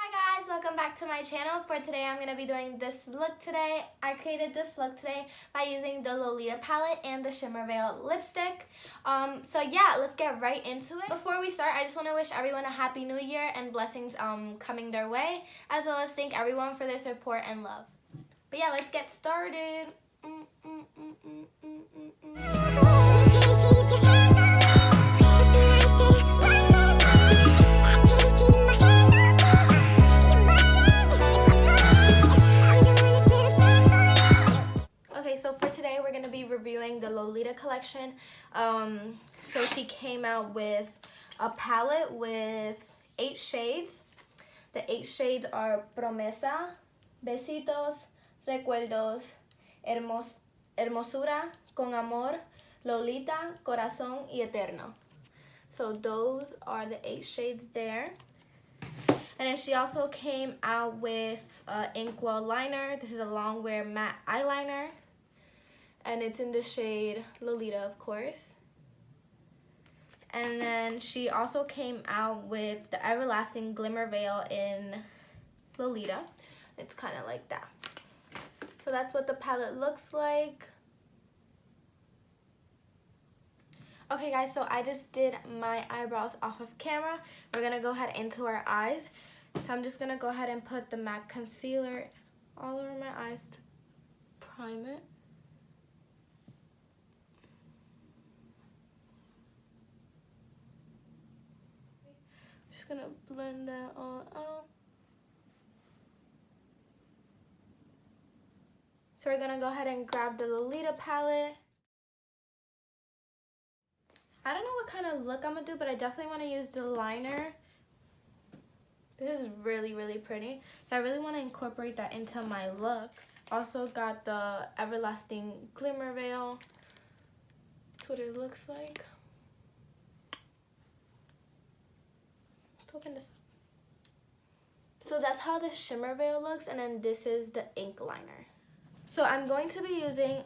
Hi guys, welcome back to my channel. For today I'm going to be doing this look today. I created this look today by using the Lolita palette and the Shimmer Veil lipstick. So yeah, let's get right into it. Before we start, I just want to wish everyone a happy new year and blessings coming their way, as well as thank everyone for their support and love. But yeah, let's get started. Okay, so for today we're going to be reviewing the Lolita collection. So she came out with a palette with 8 shades. The 8 shades are Promesa, Besitos, Recuerdos, Hermosura, Con Amor, Lolita, Corazón y Eterno. So those are the 8 shades there. And then she also came out with Inkwell liner. This is a long wear matte eyeliner. And it's in the shade Lolita, of course. And then she also came out with the Everlasting Glimmer Veil in Lolita. It's kind of like that. So that's what the palette looks like. Okay guys, so I just did my eyebrows off of camera. We're going to go ahead into our eyes. So I'm just going to go ahead and put the MAC concealer all over my eyes to prime it. Just gonna blend that all out. So we're gonna go ahead and grab the Lolita palette. I don't know what kind of look I'm gonna do, but I definitely want to use the liner. This is really, really pretty. So I really want to incorporate that into my look. Also got the Everlasting Glimmer Veil. That's what it looks like. Open this up. So that's how the Shimmer Veil looks, and then this is the ink liner. So I'm going to be using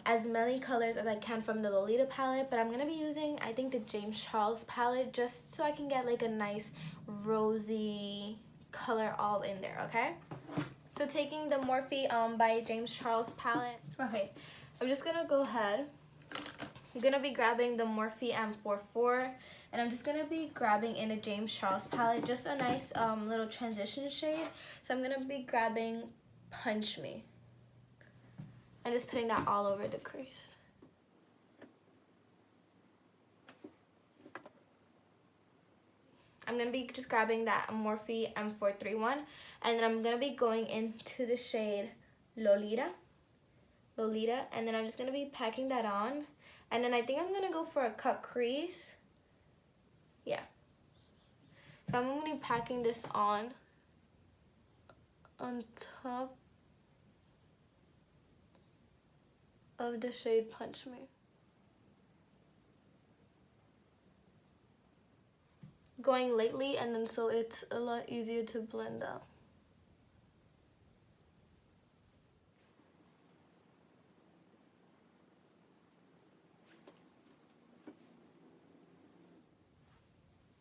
as many colors as I can from the Lolita palette, but I'm going to be using, I think, the James Charles palette, just so I can get like a nice rosy color all in there, okay? So taking the Morphe by James Charles palette. Okay, I'm just going to go ahead. I'm going to be grabbing the Morphe M44. And I'm just going to be grabbing in a James Charles palette, just a nice little transition shade. So I'm going to be grabbing Punch Me. And just putting that all over the crease. I'm going to be just grabbing that Morphe M431. And then I'm going to be going into the shade Lolita. And then I'm just going to be packing that on. And then I think I'm going to go for a cut crease. Yeah. So I'm going to be packing this on top of the shade Punch Me. Going lightly, and then so it's a lot easier to blend out.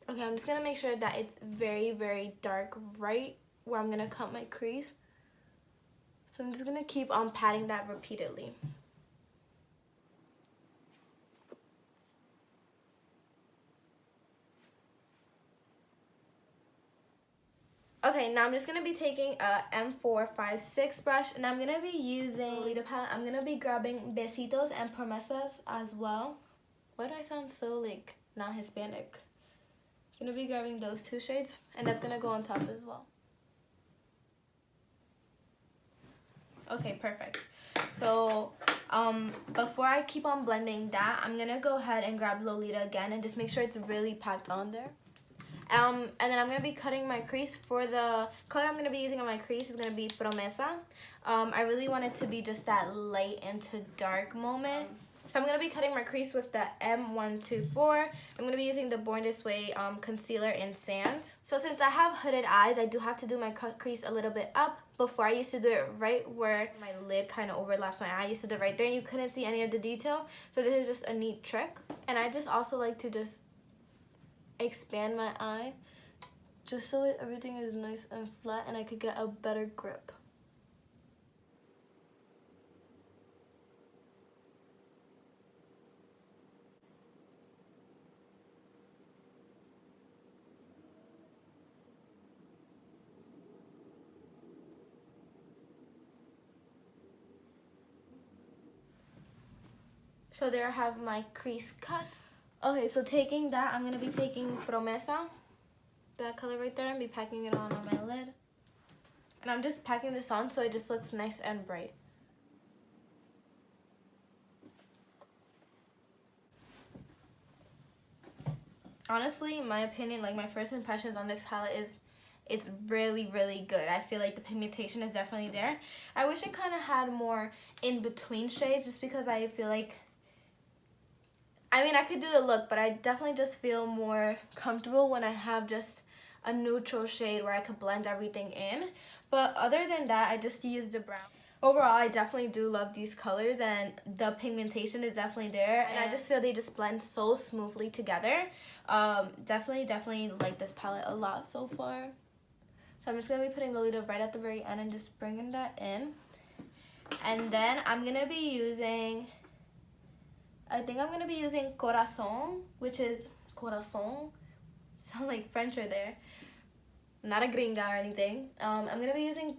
Okay, I'm just going to make sure that it's very, very dark right where I'm going to cut my crease. So I'm just going to keep on patting that repeatedly. Okay, now I'm just going to be taking a M456 brush, and I'm going to be using Lolita palette. I'm going to be grabbing Besitos and Promesas as well. Why do I sound so like not Hispanic? I'm going to be grabbing those 2 shades, and that's going to go on top as well. Okay, perfect. So before I keep on blending that, I'm going to go ahead and grab Lolita again and just make sure it's really packed on there. And then I'm going to be cutting my crease. For the color I'm going to be using on my crease is going to be Promesa. I really want it to be just that light into dark moment. So I'm going to be cutting my crease with the M124. I'm going to be using the Born This Way concealer in Sand. So since I have hooded eyes, I do have to do my cut crease a little bit up. Before I used to do it right where my lid kind of overlaps my eye. I used to do it right there and you couldn't see any of the detail. So this is just a neat trick. And I just also like to just expand my eye just so everything is nice and flat and I could get a better grip. So there I have my crease cut. Okay, so taking that, I'm going to be taking Promesa, that color right there, and be packing it on my lid. And I'm just packing this on so it just looks nice and bright. Honestly, in my opinion, like my first impressions on this palette is it's really, really good. I feel like the pigmentation is definitely there. I wish it kind of had more in between shades just because I feel like, I mean, I could do the look, but I definitely just feel more comfortable when I have just a neutral shade where I could blend everything in. But other than that, I just used the brown. Overall, I definitely do love these colors and the pigmentation is definitely there. And I just feel they just blend so smoothly together. Definitely like this palette a lot so far. So I'm just going to be putting Lolita right at the very end and just bringing that in. And then I'm going to be using, I think I'm going to be using Corazon, which is Corazon. Sound like French right there. Not a gringa or anything. I'm going to be using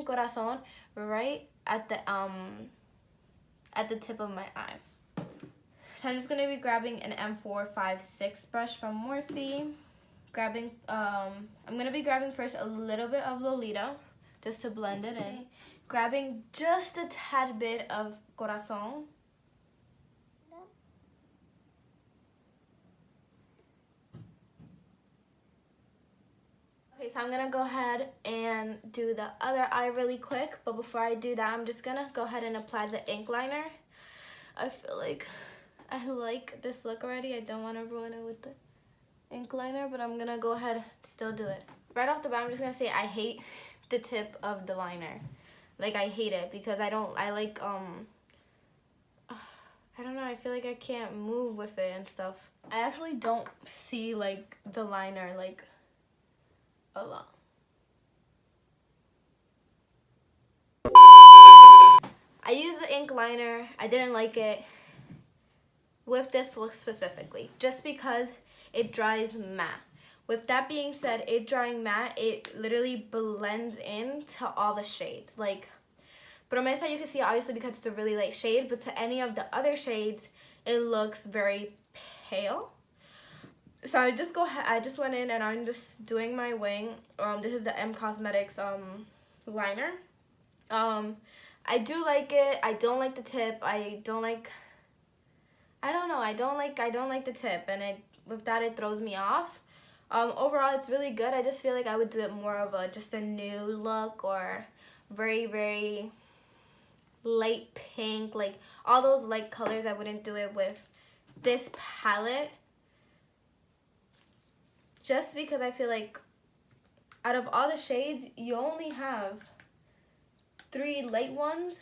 Corazon right at the tip of my eye. So I'm just going to be grabbing an M456 brush from Morphe. I'm going to be grabbing first a little bit of Lolita just to blend it in. Grabbing just a tad bit of Corazon. Okay, so I'm going to go ahead and do the other eye really quick. But before I do that, I'm just going to go ahead and apply the ink liner. I feel like I like this look already. I don't want to ruin it with the ink liner, but I'm going to go ahead and still do it. Right off the bat, I'm just going to say I hate the tip of the liner. Like, I hate it because I don't know, I feel like I can't move with it and stuff. I actually don't see, like, the liner, like, a lot. I used the ink liner. I didn't like it with this look specifically, just because it dries matte. With that being said, it drying matte, it literally blends into all the shades. Like, Promesa, you can see obviously because it's a really light shade, but to any of the other shades, it looks very pale. So I just went in and I'm just doing my wing. This is the M Cosmetics liner. I do like it. I don't like the tip. I don't like the tip, and with that it throws me off. Overall, it's really good. I just feel like I would do it more of just a nude look or very, very light pink, like all those light colors. I wouldn't do it with this palette, just because I feel like out of all the shades, you only have 3 light ones.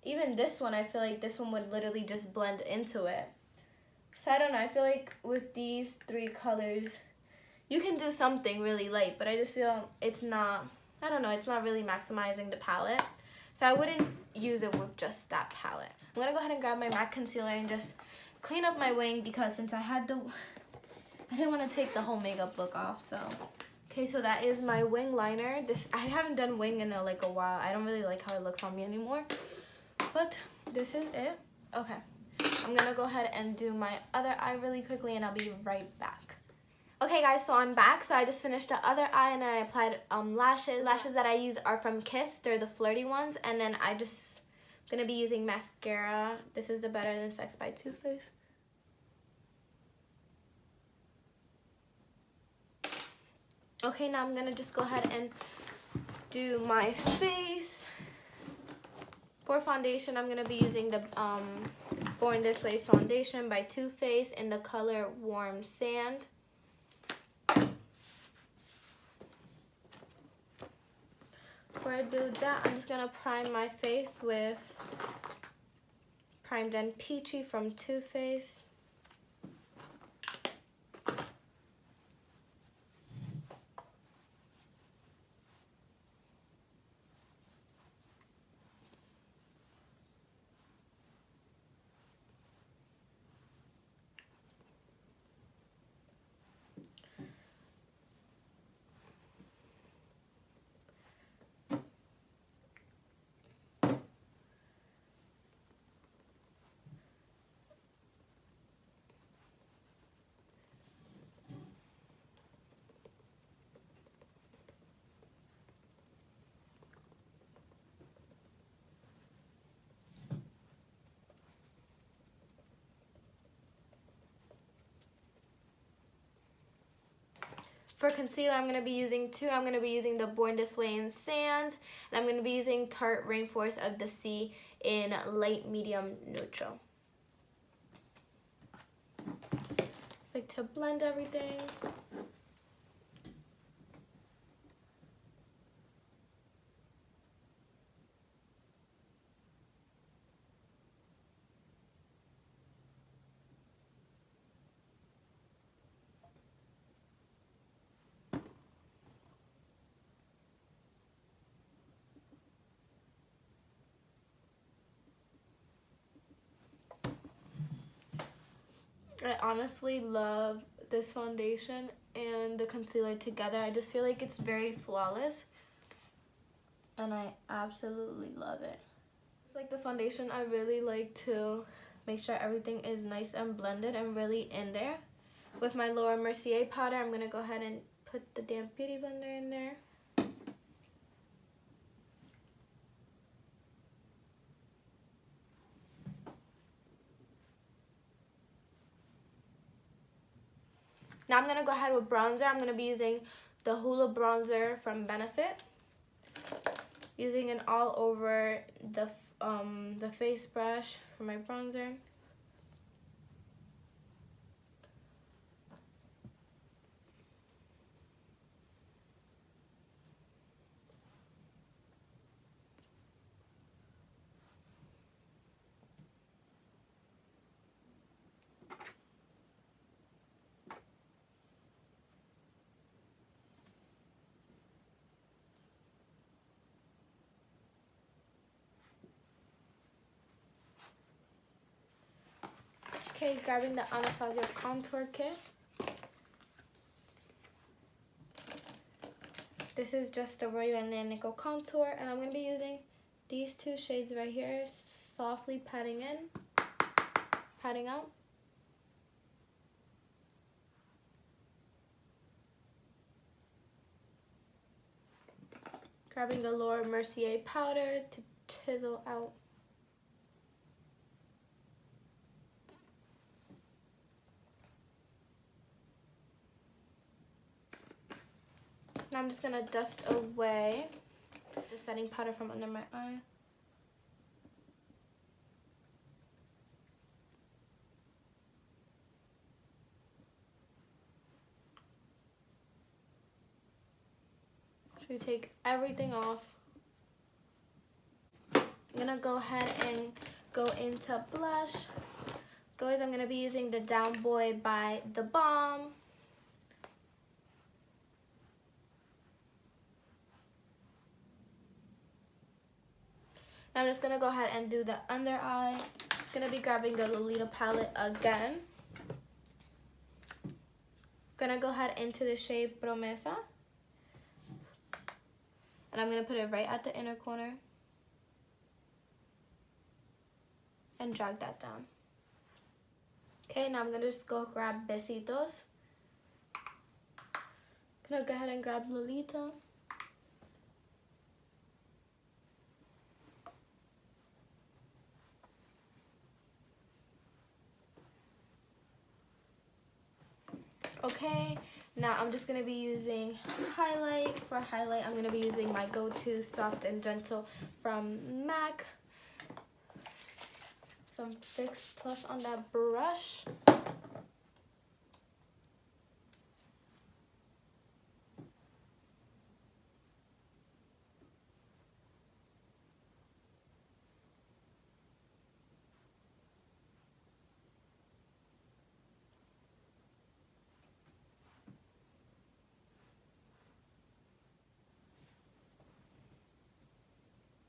Even this one, I feel like this one would literally just blend into it. So I don't know, I feel like with these 3 colors, you can do something really light, but I just feel it's not, I don't know, it's not really maximizing the palette. So I wouldn't use it with just that palette. I'm going to go ahead and grab my MAC concealer and just clean up my wing, because since I didn't want to take the whole makeup look off, so. Okay, so that is my wing liner. I haven't done wing in a while. I don't really like how it looks on me anymore. But this is it. Okay, I'm going to go ahead and do my other eye really quickly, and I'll be right back. Okay guys, so I'm back. So I just finished the other eye, and then I applied lashes. Lashes that I use are from Kiss. They're the flirty ones. And then I just gonna be using mascara. This is the Better Than Sex by Too Faced. Okay, now I'm gonna just go ahead and do my face. For foundation, I'm gonna be using the Born This Way foundation by Too Faced in the color Warm Sand. Before I do that, I'm just gonna prime my face with Primed and Peachy from Too Faced. For concealer, I'm going to be using two. I'm going to be using the Born This Way in Sand, and I'm going to be using Tarte Rainforest of the Sea in light medium neutral. It's like to blend everything. I honestly love this foundation and the concealer together. I just feel like it's very flawless, and I absolutely love it. It's like the foundation, I really like to make sure everything is nice and blended and really in there. With my Laura Mercier powder, I'm going to go ahead and put the damp beauty blender in there. Now I'm going to go ahead with bronzer. I'm going to be using the Hoola bronzer from Benefit. Using it all over the face brush for my bronzer. Okay, grabbing the Anastasia Contour Kit. This is just the Royal and Nickel Contour, and I'm going to be using these two shades right here, softly patting in, patting out. Grabbing the Laura Mercier powder to chisel out. Now I'm just going to dust away the setting powder from under my eye. To take everything off. I'm going to go ahead and go into blush. Guys, I'm going to be using the Down Boy by The Balm. Now I'm just going to go ahead and do the under eye. Just going to be grabbing the Lolita palette again. Going to go ahead into the shade Promesa. And I'm going to put it right at the inner corner. And drag that down. Okay, now I'm going to just go grab Besitos. Going to go ahead and grab Lolita. Okay, now I'm just going to be using highlight. For highlight, I'm going to be using my go-to Soft and Gentle from MAC. Some Fix Plus on that brush.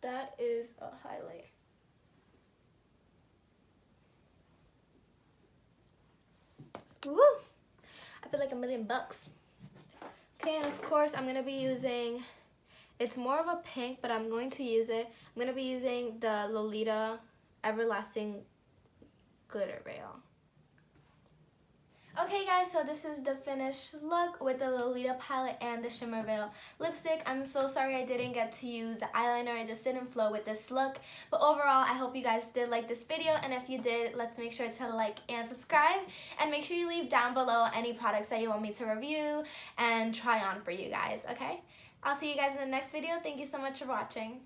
That is a highlight. Woo! I feel like $1,000,000. Okay, and of course I'm going to be using, it's more of a pink, but I'm going to use it. I'm going to be using the Lolita Everlasting Glitter Veil. Okay guys, so this is the finished look with the Lolita palette and the Shimmer Veil lipstick. I'm so sorry I didn't get to use the eyeliner. It just didn't flow with this look. But overall, I hope you guys did like this video. And if you did, let's make sure to like and subscribe. And make sure you leave down below any products that you want me to review and try on for you guys, okay? I'll see you guys in the next video. Thank you so much for watching.